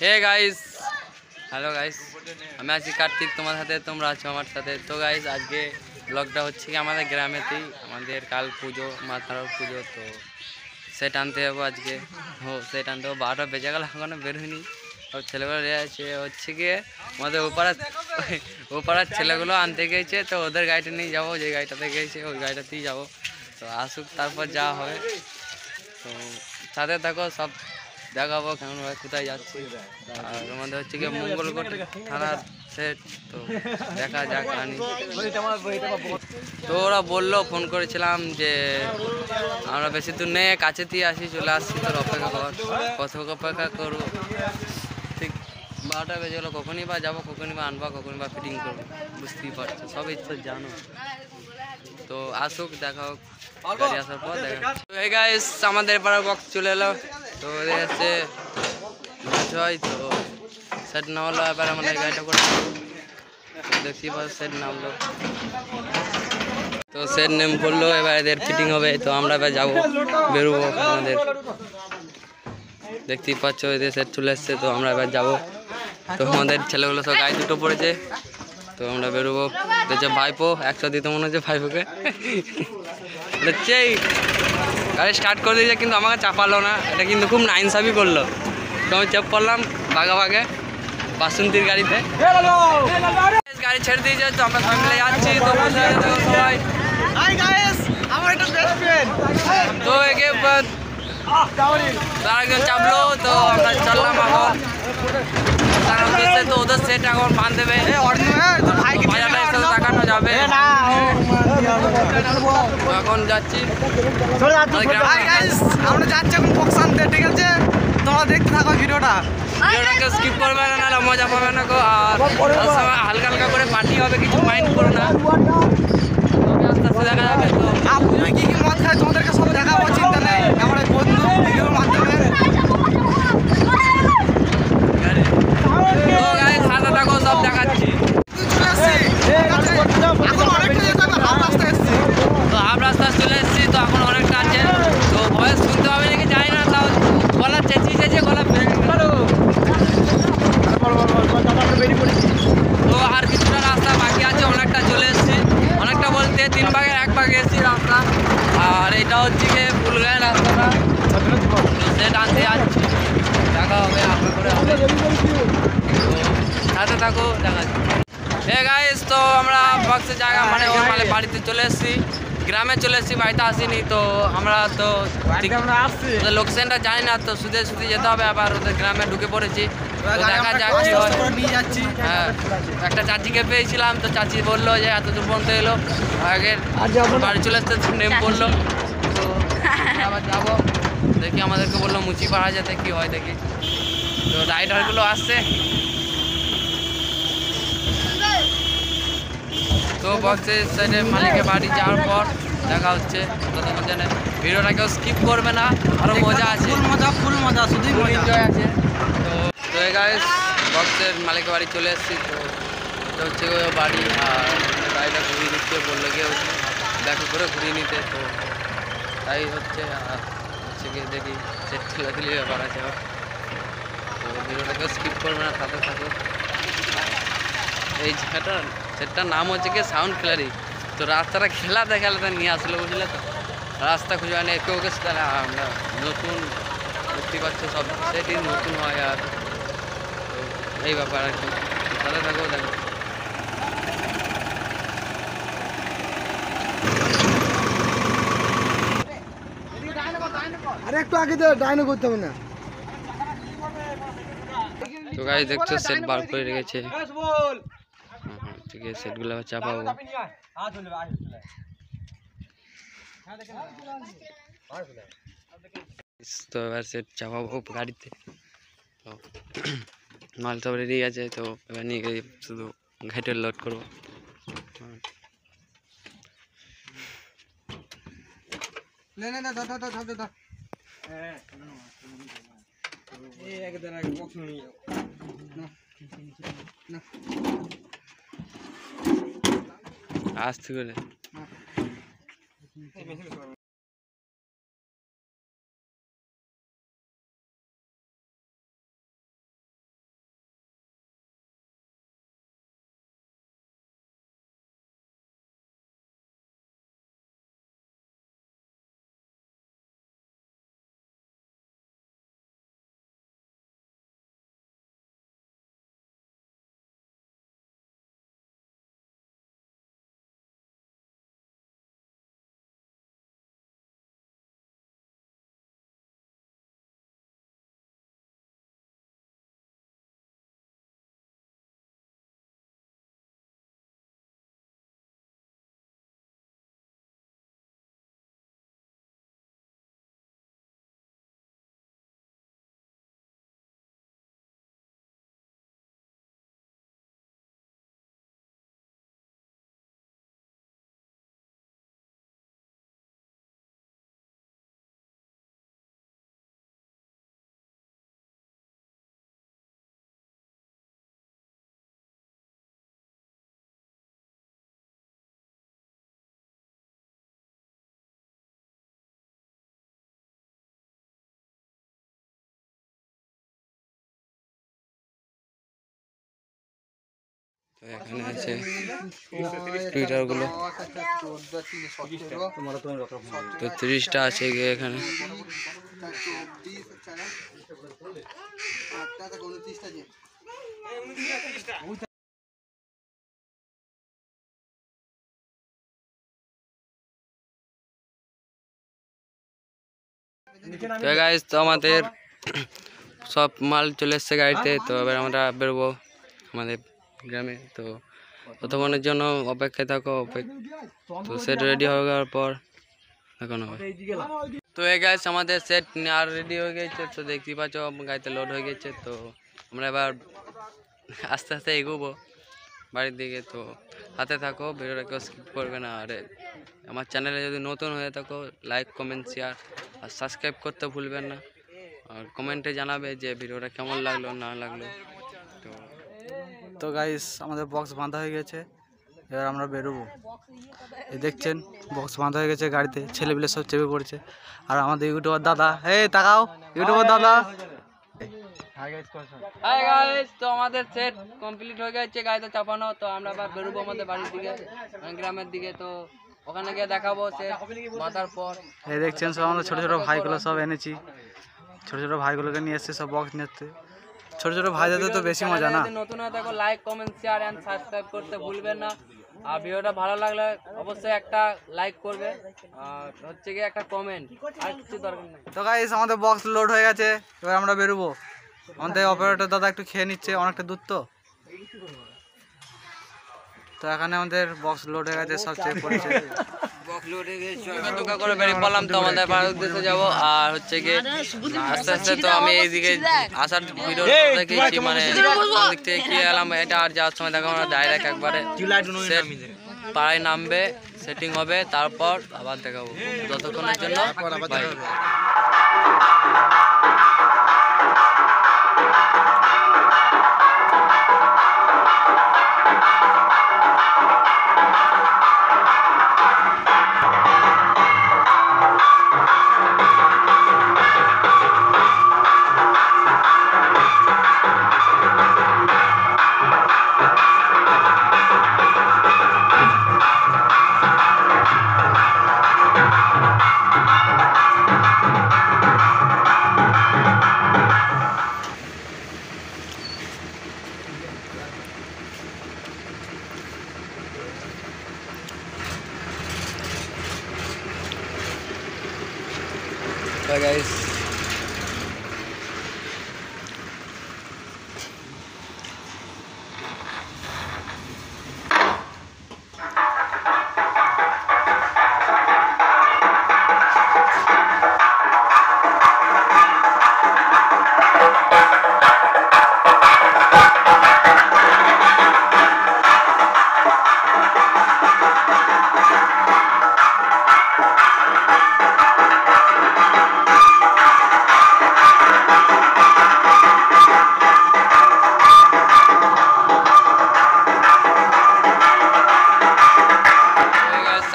Hey guys, hello guys, আমি আছি কার্তিক, তোমার সাথে তোমরা আছো আমার সাথে। তো গাইস আজকে ব্লগটা হচ্ছে কি আমাদের গ্রামেতেই, আমাদের কাল পুজো, মা তারার পুজো। তো সেট আনতে যাবো আজকে। সেট আনতে যাবো, 12টা বেজে গেল, এখনো বেরোয়নি। সব ছেলেগুলো আছে হচ্ছে গিয়ে আমাদের ওপাড়ার ছেলেগুলো আনতে গিয়েছে। তো ওদের গাড়িটা নিয়ে যাবো, যে গাড়িটাতে গিয়েছে ওই গাড়িটাতেই যাবো। তো আসুক, তারপর যাওয়া হবে। তো সাথে থাকো, সব দেখাবো কেমন ভাবে কোথায় যাচ্ছি। আর আমাদের হচ্ছে গিয়ে মঙ্গলকোট থানার সেট। তো দেখা যাক আনি। তো ওরা বললো, ফোন করেছিলাম যে আমরা বেশি দূর নেই, কাছেতেই আসি, চলে আসছি, তোর অপেক্ষা কর, কত অপেক্ষা করবো। ঠিক 12টা বেজে গেলো, কখনই বা যাবো, কখনই বা আনবা, কখনই বা ফিটিং করবো, বুঝতেই পারছো, সবই তো জানো। তো আসুক, দেখা হোক, গাড়ি আসার পর দেখা। এই গাইস আমাদের পাড়ার বক্স চলে এলো। তো ওদের হচ্ছে হয়, তো সেট নামলো। এবার আমাদের গাড়িটা করে দেখছি, সেট নামলো। তো সেট নেম করলো, এবার এদের ফিটিং হবে। তো আমরা এবার যাবো, বেরোবো আমাদের, দেখতেই পাচ্ছ এদের সেট চলে এসছে। তো আমরা এবার যাবো। তো আমাদের ছেলেগুলো সব গায়ে দুটো পড়েছে। তো আমরা বেরোবো। দেখছে ভাইপো 100 দিতে মনে হচ্ছে ভাইপোকে। দেখছে গাড়ি স্টার্ট করে দিয়েছে, কিন্তু আমাকে চাপালো না। এটা কিন্তু খুব নাইনসাফি করলো। তো আমি চেপ করলাম ভাগে ভাগে বাসন্তীর গাড়িতে। গাড়ি ছেড়ে দিয়েছে, তো আমরা সবাই মিলে যাচ্ছি। তো সবাই তো একে তার একজন চাপলো। তো আমরা চললাম এখন তার উদ্দেশ্যে। তো ওদের সেট এখন বাঁধ দেবে, দেখানো যাবে। এখন যাচ্ছি, আমরা যাচ্ছি এখন বক্স আনতে, ঠিক আছে? তোমরা দেখতে থাকো ভিডিওটাকে স্কিপ করবে না, নাহলে মজা পাবে না গো। আর হালকা হালকা করে পার্টি হবে, কিছু মাইন্ড করো না, আস্তে আস্তে দেখা যাবে। তো পুজোয় কি কি মদ খায় তোমাদেরকে সব দেখাবো, চিন্তা নেই। আমার বন্ধু ভিডিওর মাধ্যমে তো গাইস সাথে থাকো, সব দেখাচ্ছি। চলে আসছি, এখন অনেকটা যেতে হবে, হাফ রাস্তা এসছি। তো হাফ রাস্তা চলে এসেছি। তো এখন অনেকটা আছে, তো ভয়েস শুনতে হবে নাকি জানি না, তাও গলা চেঁচিয়েছে, গলা তো আর কিছুটা রাস্তা বাকি আছে, অনেকটা চলে এসেছি। অনেকটা বলতে 3 ভাগের 1 ভাগে এসেছি রাস্তা। আর এটা হচ্ছে গিয়ে ফুলগাঁয়ের রাস্তাটা। তো সেটা আনতে যাচ্ছি, দেখা হবে আগে করে হবে। তো সাথে থাকো, দেখা যাচ্ছে। গাইস, তো আমরা বক্সের জায়গা মানে ওর মানে বাড়িতে চলে এসেছি, গ্রামে চলে এসেছি, বাড়িতে আসিনি। তো আমরা তো ওদের লোকেশনটা জানি না, তো শুধু যেতে হবে। আবার ওদের গ্রামে ঢুকে পড়েছি, তো দেখা যাক কি হয়। হ্যাঁ, একটা চাচিকে পেয়েছিলাম, তো চাচি বললো যে এত দূর পর্যন্ত এলো, আগের বাড়ি চলে আসতে নেম বললো। তো আবার যাবো, দেখি, আমাদেরকে বললো মুচি পাড়া যেতে, কি হয় দেখি। তো রাইডারগুলো আসছে। তো বক্সের সাইডে মালিকের বাড়ি যাওয়ার পর দেখা হচ্ছে। ততক্ষণ জানে ভিডিওটা কেউ স্কিপ করবে না, আরও মজা আছে, ফুল মজা, শুধুই ফুল মজা এনজয় আছে। তো গাইস বক্সের মালিকের বাড়ি চলে এসেছি। তো এটা হচ্ছে ওই বাড়ি, আর গাড়িটা ঘুরিয়ে দিচ্ছে, বললো গিয়ে দেখা করে ঘুরিয়ে নিতে। তো তাই হচ্ছে, আর হচ্ছে গিয়ে দেখি সেট ঠেলাঠেলি ব্যাপার আছে। তো ভিডিওটা কেউ স্কিপ করবে না, সাথে থাকো। এই জায়গাটা সেটার নাম হচ্ছে কি সাউন্ড ক্লারি। তো রাস্তাটা খেলাতে খেলাতে নিয়ে আসলো, বুঝলে। তো রাস্তা খুঁজে মানে একে ওকে তাহলে আমরা নতুন দেখতে পাচ্ছি, সব সেটি নতুন হয়। আর তো এই ব্যাপার আর কি, সাথে থাকো, দেখো। আরে একটু আগে তো ডাইনো করতে হবে না। তো গাইস দেখছো সেট বার করে রেখেছে। ঠিক আছে, সেটগুলো চাপাবো। তো এবার সেট চাপাবো গাড়িতে। তো মাল সব রেডি আছে, তো এবার নিয়ে গিয়ে শুধু ঘাটে লোড করবো। না না না, দাদা দাদা দাদা, এই একদম আগে বক্স নিয়ে যাও না না, আসতে করে তো এখানে আছে টুইটারগুলো, তো 30টা আছে গিয়ে এখানে। তো গাইস, তো আমাদের সব মাল চলে এসছে গাড়িতে, তো এবার আমরা বেরোবো আমাদের গ্রামে। তো ততক্ষণের জন্য অপেক্ষায় থাকো, তো সেট রেডি হয়ে যাওয়ার পর এখন হবে। তো এই গাইস, আমাদের সেট আর রেডি হয়ে গেছে, তো দেখতেই পাচ্ছ গাড়িতে লোড হয়ে গেছে। তো আমরা এবার আস্তে আস্তে এগোবো বাড়ির দিকে। তো হাতে থাকো, ভিডিওটা কেউ স্কিপ করবে না। আর আমার চ্যানেলে যদি নতুন হয়ে থাকো, লাইক কমেন্ট শেয়ার আর সাবস্ক্রাইব করতে ভুলবেন না। আর কমেন্টে জানাবে যে ভিডিওটা কেমন লাগলো না লাগলো। তো গাইস, আমাদের বক্স বাঁধা হয়ে গেছে, এবার আমরা বেরোবো। এই দেখছেন বক্স বাঁধা হয়ে গেছে গাড়িতে, ছেলেপিলে সব চেপে পড়েছে। আর আমাদের ইউটিউবার দাদা, এই তাকাও, ইউটিউবার দাদা। হাই গাইস, তো আমাদের সেট কমপ্লিট হয়ে গেছে গাড়িতে চাপানো। তো আমরা আবার বেরোবো আমাদের বাড়ির দিকে, গ্রামের দিকে। তো ওখানে গিয়ে দেখাবো সেট বাঁধার পর। এই দেখছেন সব আমাদের ছোটো ছোটো ভাইগুলো সব এনেছি, ছোটো ছোটো ভাইগুলোকে নিয়ে এসছে সব বক্স নিতে। ছোটো ছোটো ভাইদের তো বেশি মজা না। নতুন হয়ে থাকো, like comment share and subscribe করতে ভুলবেন না। আর ভিডিওটা ভালো লাগলে অবশ্যই একটা লাইক করবে, আর হচ্ছে গিয়ে একটা কমেন্ট, আর কিছু দরকার নেই। তো গাইস, আমাদের বক্স লোড হয়ে গেছে, এবার আমরা বেরোবো। আমাদের অপারেটর দাদা একটু খেয়ে নিচ্ছে, অনেকটা দূর তো। তো এখানে আমাদের বক্স লোড হয়ে গেছে, সব চেক করছে। দুকা করে বেরিয়ে পড়লাম, তো আমাদের বাড়ির উদ্দেশ্যে যাবো। আর হচ্ছে গিয়ে আস্তে আস্তে তো আমি এইদিকে আসার ভিডিও দেখেছি, মানে দিক থেকে কি এলাম এটা। আর যাওয়ার সময় দেখো আমরা ডাইরেক্ট একবারে পাড়ায় নামবে, সেটিং হবে, তারপর আবার দেখাবো। যতক্ষণের জন্য বাই। Bye guys.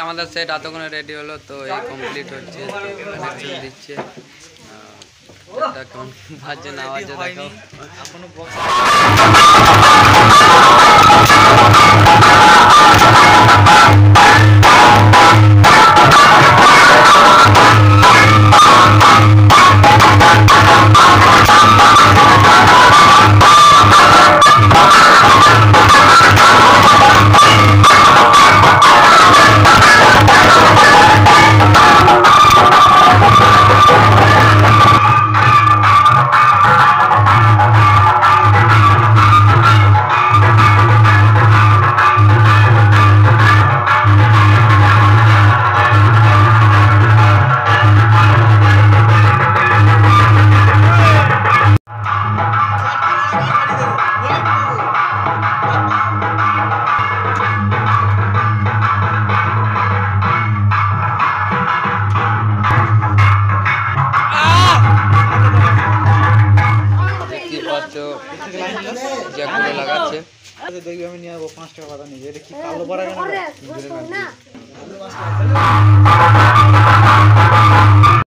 আমাদের সেট এতক্ষণে রেডি হলো, তো এই কমপ্লিট হচ্ছে, কানেকশন দিচ্ছে। কেমন বাজছে না বাজছে দেখো। জ্যাকগুলো লাগাচ্ছে। দেখবি আমি নিয়ে 5 টাকা বাধা নিয়ে, এটা কি কালো পাড়া কেন?